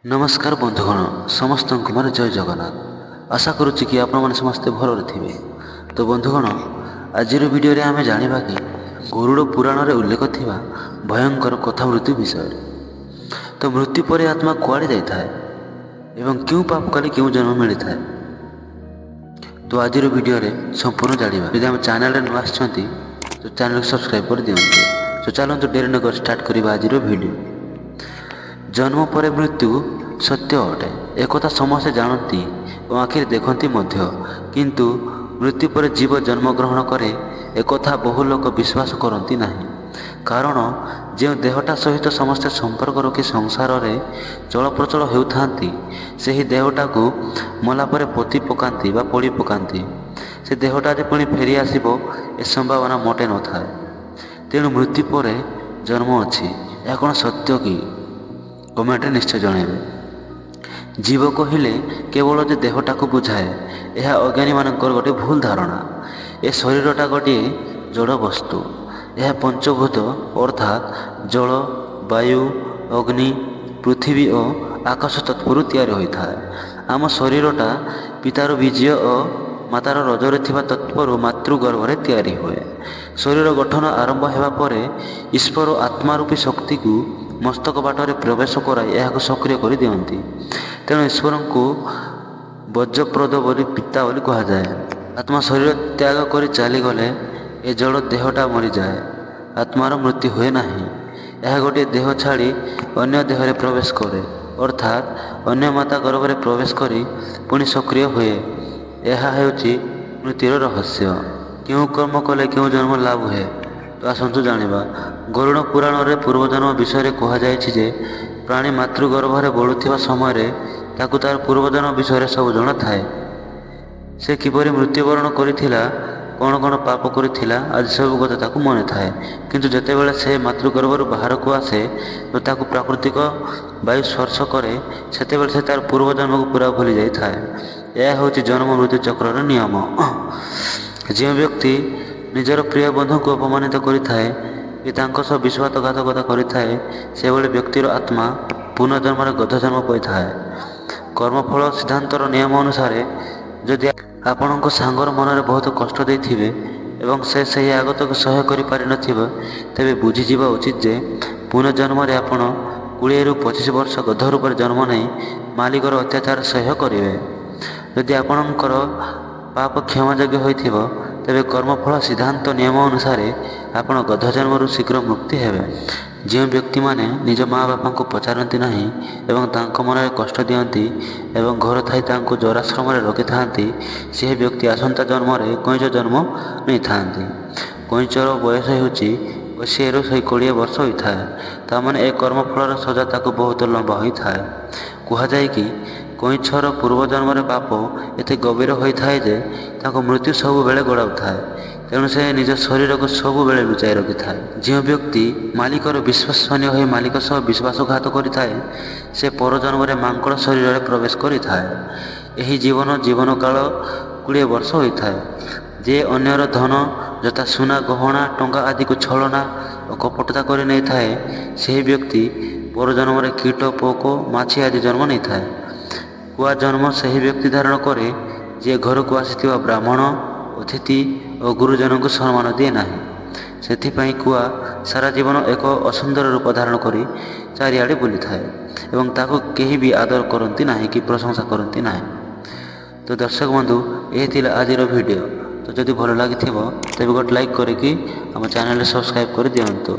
नमस्कार बंधुगण समस्त मोर जय जगन्नाथ। आशा करुच्ची कि आपण मैंने समस्ते भल थे। तो बंधुगण आज वीडियो आम जाना कि गरुड़ पुराण में उल्लेख थी भयंकर कथा मृत्यु विषय। तो मृत्यु पर आत्मा कुआड़े जाए एवं क्यों पाप कले क्यों जन्म मिली था। तो आज वीडियो संपूर्ण जाना यदि आम चैनल नुआ तो चैनल को सब्सक्राइब कर दिखाँ। तो चलते डेरी नगर स्टार्ट करवा आज वीडियो। जन्म पर मृत्यु सत्य अटे एक समस्ते जानती और आखिर देखती किंतु मृत्यु पर जीव जन्म ग्रहण करे एक बहु लोक विश्वास करती नहीं। कारण जो देहटा सहित समस्ते संपर्क रखी संसार में चल प्रचल होता से ही देहटा को मलापर पोती पकाती बा पोड़ी पकाती से देहटा जे पुणी फेरी आसब ए संभावना मोटे न था। तेणु मृत्यु पर जन्म अच्छी यह कौन सत्य कि कमेंट निश्चय जनइबे। जीव कहले केवल जे देहटा को बुझाए यह अज्ञानी मानकर गोटे भूल धारणा। ए शरीरटा गोटे जड़ वस्तु यह पंचभूत अर्थात जल वायु अग्नि पृथ्वी और आकाश तत्वरु तैयारी होता है। आम शरीरटा पितार बीज और मातार रजरे थिबा तत्वरु मातृगर्भरे तैयारी हुए। शरीर गठन आरंभ हेबा परे ईश्वर आत्मारूपी शक्ति को मस्तक बाटरे प्रवेश कराई यह सक्रिय कर दियंती। तेणु ईश्वर को वज्रप्रद बोली पिता बोली कहा जाए। आत्मा शरीर त्याग कर चलीगले ए जड़ देहटा मरी जाए। आत्मार मृत्यु हुए नहीं। यह गोटे देह छाड़ी अन्य देहरे प्रवेश करे अर्थात अन्य माता गर्भरे प्रवेश करी पुणी सक्रिय हुए। यह हेउची मृत्युर रहस्य। क्यों कर्म कले क्यों जन्म लाभ हुए तो आसतु जानिबा। गरुड़ पुराण में पूर्वजन्म विषय कहुई प्राणी मातृगर्भरे बढ़ुवा समय ताकू तार पूर्वजन्म विषय सब जन थाए। से किपरि मृत्युवरण करिथिला कौन कौन पाप करिथिला आज सब कथा ताकू मन थाए। किंतु जेतेबेले से मातृगर्भर बाहर को आसे तो ताकू प्राकृतिक वायु स्पर्श करे सेतेबेले से तार पूर्वजन्म को पूरा भूली जाई थाए। यह हूँ जन्म मृत्यु चक्रर नियम। जो व्यक्ति निजर प्रिय बंधु को अपमानित करिथाए कि तांको सह विश्वासघातकता करिथाए से भली व्यक्तिर आत्मा पुनर्जन्म गध जन्म पाइथाए। कर्मफल सिद्धांतर नियम अनुसार जदि आपणको सांगर मन में बहुत कष्ट देथिबे एवं से सही आगत को सह्य करि पारि नथिबे तेबे बुझीजिबा उचित जे पुनर्जन्म रे आपण 20 रु 25 वर्ष गध रूप जन्म नहीं मालिकर अत्याचार सह्य करिवे। यदि आपणकर पाप क्षमायोग्य होइथिबो तेबे कर्मफल सिद्धांत नियम अनुसार आपण गध जन्म शीघ्र मुक्ति हेबे। जो व्यक्ति माने निज माँ बापा को पचारती नहीं एवं तांको मन में कष्ट दियंती एवं घर थाई तांको जराश्रम रखि थांती से व्यक्ति आसंता जन्म रे कईंच जन्म नहीं थांती। कईंचर बयस होउची 80 रु 120 वर्ष होता है। तामाने ए कर्मफल सजा ताको बहुत लंबा होता है। कहुए कि कईंछर पूर्वजन्म पाप एते गभीर होता है जे ताको मृत्यु सब बेले गड़ाऊ थाए। तेणु से निज शरीर को सब बेले लुचाई रखि थाए। जो व्यक्ति मालिकर विश्वसनीय हो मालिक सह विश्वासघात करिथाए से परजन्म रे मांकड़ शरीर में प्रवेश करिथाए। एही जीवन काल 20 वर्ष होता है। जे अन्यर धन यथा सुना गहना टंका आदि को छलना और कपटता कर नहीं थाए से व्यक्ति परजन्म रे कीट पोक माछी आदि जन्म नहीं थाए। कुआ जन्म से ही व्यक्ति धारण करे जे घर को आसीथिबा ब्राह्मण अतिथि और गुरुजन को सम्मान दिए नहीं। से कुआ सारा जीवन एक असुंदर रूप धारण कर चारिआडे बुली थाए एवं ताको केही भी आदर करती नहीं कि प्रशंसा करती नहीं। तो दर्शक बंधु यही थिला आजिर वीडियो। तो जदि भल लगी तेज गोटे लाइक करके आम चैनल सब्सक्राइब कर दिंतु।